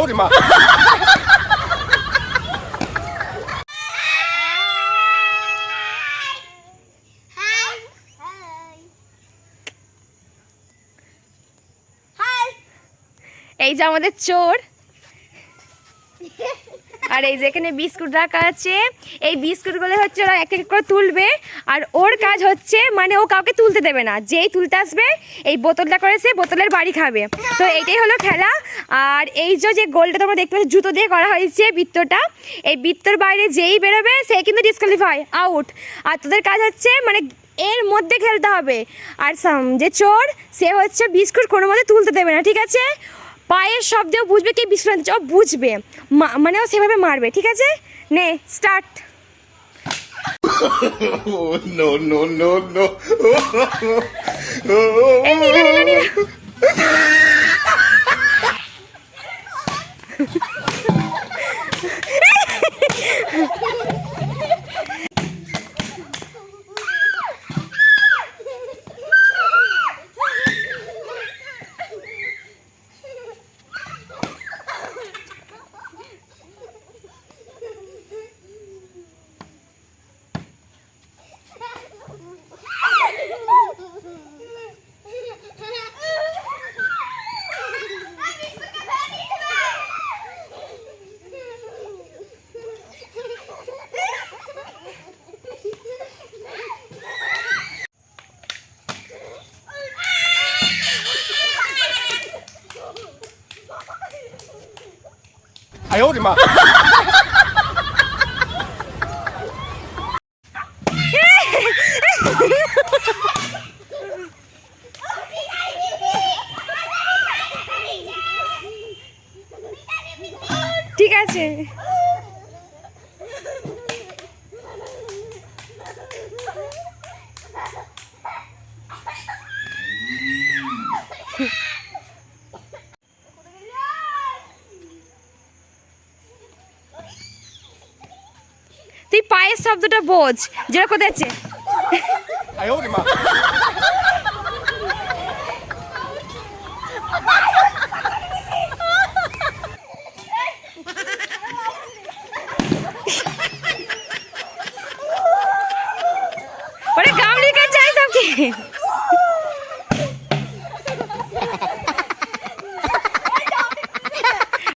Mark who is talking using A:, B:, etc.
A: 我的妈！
B: এই যে আমাদের চোর, আর এই যে এখানে বিস্কুট রাখা আছে। এই বিস্কুটগুলো হচ্ছে ওরা এক এক করে তুলবে, আর ওর কাজ হচ্ছে মানে ও কাউকে তুলতে দেবে না, যেই তুলতে আসবে এই বোতলটা করেছে বোতলের বাড়ি খাবে। তো এইটাই হলো খেলা। আর এই যে গোলটা তোমরা দেখতে পাচ্ছ জুতো দিয়ে করা হয়েছে বৃত্তটা, এই বৃত্তর বাইরে যেই বেরোবে সে কিন্তু ডিসকোয়ালিফাই, আউট। আর তোদের কাজ হচ্ছে মানে এর মধ্যে খেলতে হবে। আর যে চোর সে হচ্ছে বিস্কুট কোনো মধ্যে তুলতে দেবে না, ঠিক আছে? পায়ের শব্দেও বুঝবে কি বিস্কুট ও বুঝবে, মানে ও সেভাবে মারবে, ঠিক আছে? নে start.
A: No, no, no, no.
B: এই নীলা নীলা নীলা
A: 哎呦我的妈！
B: ঠিক আছে। তুই পায়ের শব্দটা বোঝ, যেটা কোথায় আছে।
A: 哎呦我的妈！